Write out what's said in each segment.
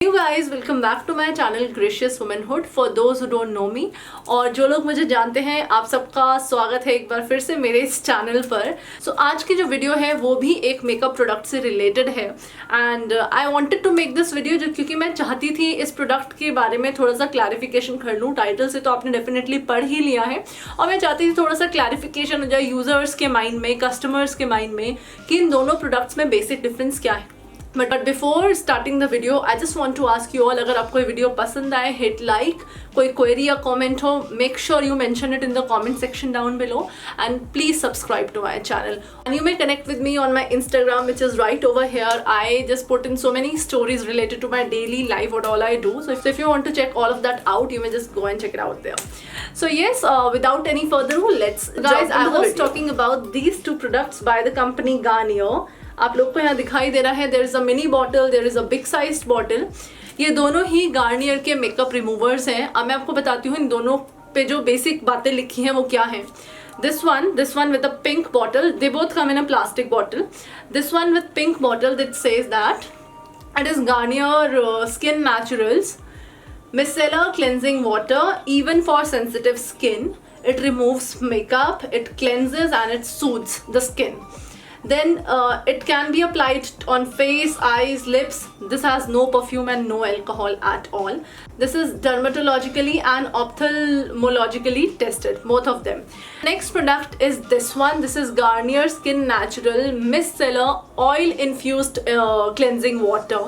You guys, welcome back to my channel Gracious Womanhood. For those who don't know me, और जो लोग मुझे जानते हैं, आप सबका स्वागत है एक बार फिर से मेरे इस चैनल पर. आज की जो वीडियो है वो भी एक मेकअप प्रोडक्ट से रिलेटेड है and I wanted to make this video क्योंकि मैं चाहती थी इस प्रोडक्ट के बारे में थोड़ा सा क्लैरिफिकेशन कर लूँ. टाइटल से तो आपने डेफिनेटली पढ़ ही लिया है और मैं चाहती थी थोड़ा सा क्लैरिफिकेशन हो जाए यूजर्स के माइंड में, कस्टमर्स के माइंड में कि इन दोनों प्रोडक्ट्स में बेसिक डिफरेंस क्या है. But before starting the video I just want to ask you all, अगर आपको ये वीडियो पसंद आए हिट लाइक, कोई क्वेरी या कमेंट हो make sure you mention it in the comment section down below and please subscribe to my channel and you may connect with me on my Instagram which is right over here. I just put in so many stories related to my daily life, what all I do. So if you want to check all of that out, you may just go and check it out there. So yes, without any further ado, let's guys, I was talking about these two products by the company Garnier. आप लोग को यहाँ दिखाई दे रहा है there is a mini bottle, there is a big sized bottle. ये दोनों ही गार्नियर के मेकअप रिमूवर्स हैं. अब मैं आपको बताती हूँ इन दोनों पे जो बेसिक बातें लिखी हैं वो क्या है. This one with a pink bottle, they both come in a plastic bottle. This one with pink bottle, that says that it is Garnier Skin Naturals Micellar Cleansing Water, even for sensitive skin. It removes makeup, it cleanses and it soothes the skin. Then it can be applied on face, eyes, lips. This has no perfume and no alcohol at all. This is dermatologically and ophthalmologically tested, both of them. Next product is this one. This is Garnier Skin Natural Micellar Oil Infused Cleansing Water.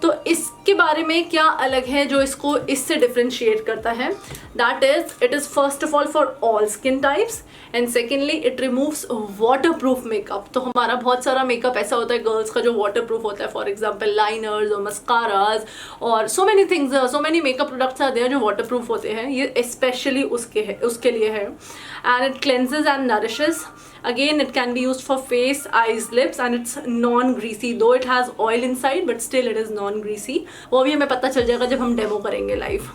तो इसके बारे में क्या अलग है जो इसको इससे डिफ्रेंशिएट करता है. That is it is first of all for all skin types and secondly it removes water proof makeup. तो हमारा बहुत सारा मेकअप ऐसा होता है गर्ल्स का जो वाटर प्रूफ होता है, फॉर एग्जाम्पल लाइनर्स और मस्काराज और so many things, so many makeup products आते हैं जो वाटर प्रूफ होते हैं. ये स्पेशली उसके लिए है and it cleanses and nourishes. Again, it can be used for face, eyes, lips and it's non-greasy. Though it has oil inside, but still it is non-greasy. वो भी हमें पता चल जाएगा जब हम डेमो करेंगे live.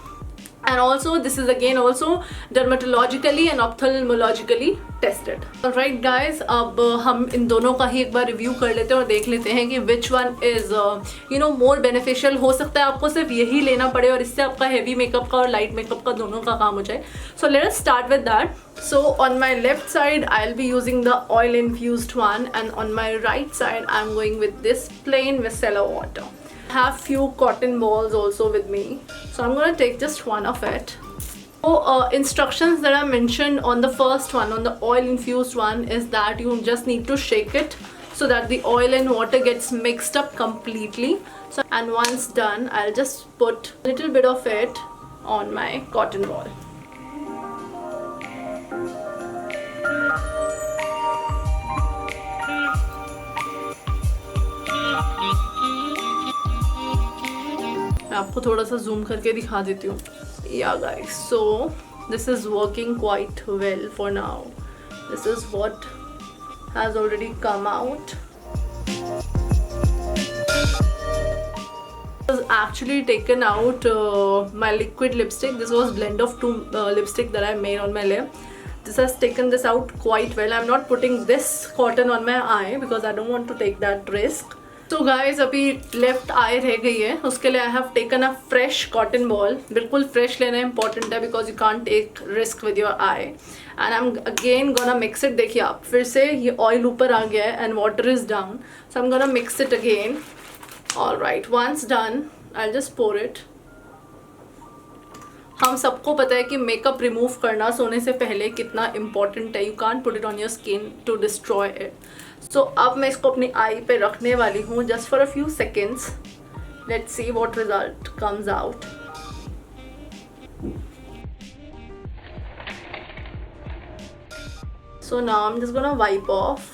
And also this is again also dermatologically and ophthalmologically tested. Alright guys, अब हम इन दोनों का ही एक बार रिव्यू कर लेते हैं और देख लेते हैं कि which one is more beneficial. हो सकता है आपको सिर्फ यही लेना पड़े और इससे आपका हेवी मेकअप का और लाइट मेकअप का दोनों का काम हो जाए. So let us start with that. So on my left side I'll be using the oil infused one and on my right side I'm going with this plain micellar water. I have few cotton balls also with me, so I'm gonna take just one of it. So instructions that are mentioned on the first one, on the oil infused one, is that you just need to shake it so that the oil and water gets mixed up completely. So and once done I'll just put a little bit of it on my cotton ball. मैं आपको थोड़ा सा zoom करके दिखा देती हूँ. या guys, so this is working quite well for now. This is what has already come out. Actually taken out my liquid lipstick. This was blend of two lipstick that I made on my lip. This has taken this out quite well. I'm not putting this cotton on my eye because I don't want to take that risk. तो guys अभी left eye रह गई है, उसके लिए I have taken a fresh cotton ball. बिल्कुल fresh लेना important है because you can't take risk with your eye. And I am again gonna mix it. देखिए आप फिर से ये ऑयल ऊपर आ गया है and water is down. So I am gonna mix it again. All right, once done I just pour it. हम सबको पता है कि मेकअप रिमूव करना सोने से पहले कितना इम्पॉर्टेंट है. You can't put it on your skin to destroy it. So अब मैं इसको अपनी आई पे रखने वाली हूँ just for a few seconds. Let's see what result comes out. So now I'm just gonna wipe off.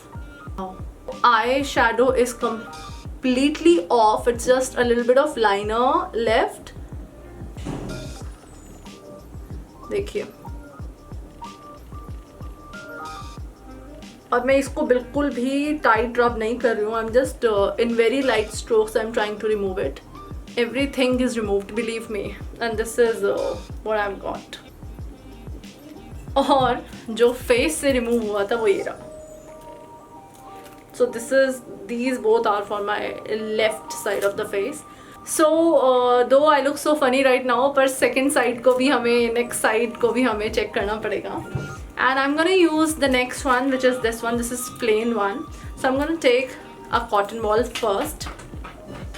Eye shadow is completely off. It's just a little bit of liner left. देखिए, और मैं इसको बिल्कुल भी tight रब नहीं कर रही हूँ. I am just in very light strokes I am trying to remove it. Everything is removed, believe me, and this is what I have got. और जो फेस से रिमूव हुआ था वो ये रहा. So these both are for my left side of the face. सो दो I look so funny right now, पर सेकेंड साइड को भी हमें, नेक्स्ट साइड को भी हमें चेक करना पड़ेगा. And I am gonna use the next one which is this one. This is plain one. So I am gonna take a cotton ball first.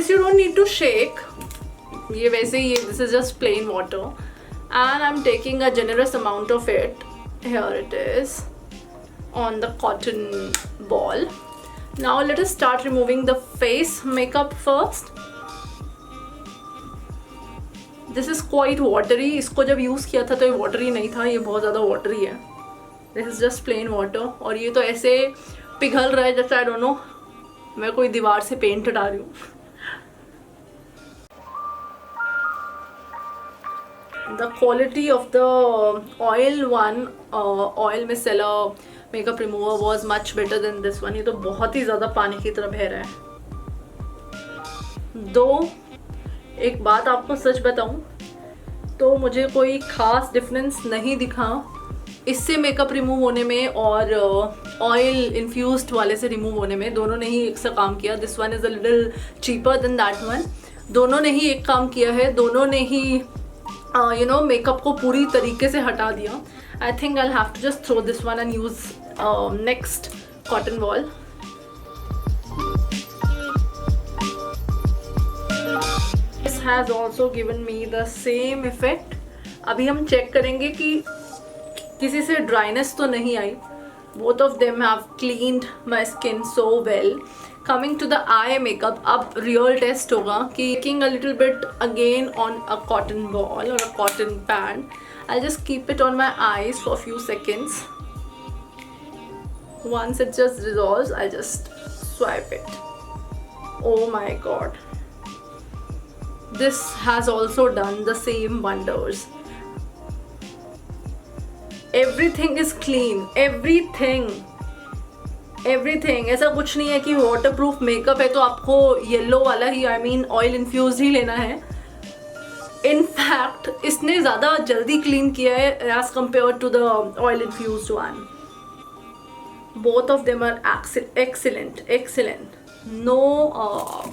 You don't need to shake. ये वैसे ही, this is just plain water. And I am taking a generous amount of it. Here it is on the cotton ball. Now let us start removing the face makeup first. This is quite watery. इसको जब use किया था तो ये watery नहीं था, ये बहुत ज़्यादा वाटरी है. This is just plain water. और ये तो ऐसे पिघल रहा है जैसे आई डोंट नो मैं कोई दीवार से पेंट हटा रही हूँ. The quality of the oil one, oil micellar makeup remover was much better than this one. ये तो बहुत ही ज़्यादा पानी की तरह बह रहा है. दो एक बात आपको सच बताऊं तो मुझे कोई ख़ास डिफरेंस नहीं दिखा इससे मेकअप रिमूव होने में और ऑयल इन्फ्यूज्ड वाले से रिमूव होने में. दोनों ने ही एक सा काम किया. This one is a little cheaper than that one. दोनों ने ही एक काम किया है. दोनों ने ही यू नो मेकअप को पूरी तरीके से हटा दिया. I think I have to just throw this one and use next cotton ball. This has also given me the same effect. अभी हम चेक करेंगे कि किसी से ड्राइनेस तो नहीं आई. Both of them have cleaned my skin so well. Coming to the eye makeup, अब real test होगा कि taking a little bit again on a cotton ball or a cotton pad. I'll just keep it on my eyes for a few seconds. Once it just dissolves, I just swipe it. Oh my god. This has also done the same wonders. Everything is clean. Everything. ऐसा कुछ नहीं है कि waterproof makeup है तो आपको yellow वाला ही, I mean oil infused ही लेना है. In fact, इसने ज़्यादा जल्दी clean किया है as compared to the oil infused one. Both of them are excellent. No,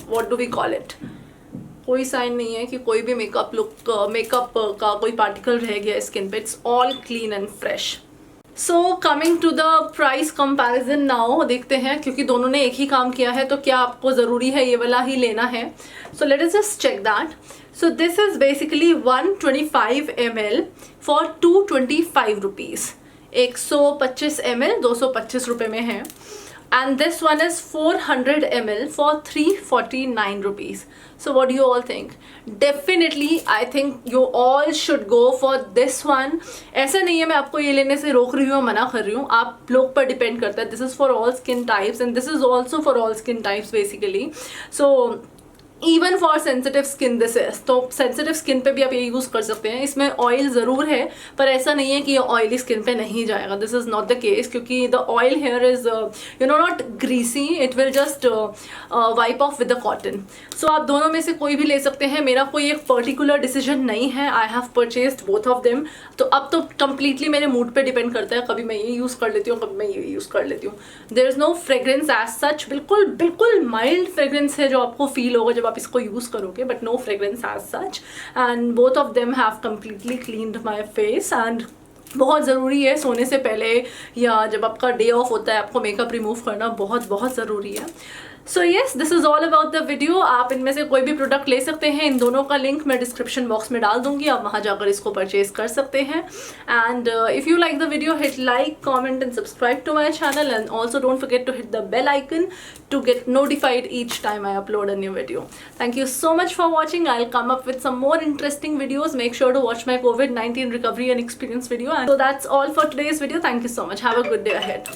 what do we call it? कोई साइन नहीं है कि कोई भी मेकअप का कोई पार्टिकल रह गया स्किन पे. It's all clean and fresh. So coming to the price comparison now, देखते हैं क्योंकि दोनों ने एक ही काम किया है तो क्या आपको ज़रूरी है ये वाला ही लेना है. So let us just check that. So this is basically 125 ml for 225 rupees. 125 ml 225 रुपये में है. And this one is 400 ml for 349 rupees. So what do you all think? Definitely I think you all should go for this one. ऐसा नहीं है मैं आपको ये लेने से रोक रही हूँ, मना कर रही हूँ. आप लोग पर डिपेंड करता है. This is for all skin types and this is also for all skin types basically. So even for sensitive skin this is. तो सेंसिटिव स्किन पे भी आप ये यूज़ कर सकते हैं. इसमें ऑयल ज़रूर है पर ऐसा नहीं है कि ये ऑयली स्किन पे नहीं जाएगा. This is not the case क्योंकि the oil here is you know not greasy. It will just wipe off with the cotton. So आप दोनों में से कोई भी ले सकते हैं. मेरा कोई एक पर्टिकुलर डिसीजन नहीं है. I have purchased both of them. तो अब तो कम्प्लीटली मेरे मूड पे डिपेंड करता है. कभी मैं ये यूज़ कर लेती हूँ, कभी मैं ये यूज़ कर लेती हूँ. There is no fragrance as such. बिल्कुल माइल्ड फ्रेग्रेंस है जो आपको फील होगा जब आप इसको यूज़ करोगे, but no fragrance as such. And both of them have completely cleaned my face. And बहुत ज़रूरी है सोने से पहले या जब आपका डे ऑफ होता है आपको मेकअप रिमूव करना बहुत ज़रूरी है. So yes, this is all about the video. आप इनमें से कोई भी प्रोडक्ट ले सकते हैं. इन दोनों का लिंक मैं डिस्क्रिप्शन बॉक्स में डाल दूंगी. आप वहाँ जाकर इसको परचेज कर सकते हैं. And if you like the video, hit like, comment and subscribe to my channel. And also don't forget to hit the bell icon to get notified each time I upload a new video. Thank you so much for watching. I'll come up with some more interesting videos. Make sure to watch my COVID-19 recovery and experience video. And so that's all for today's video. Thank you so much. Have a good day ahead.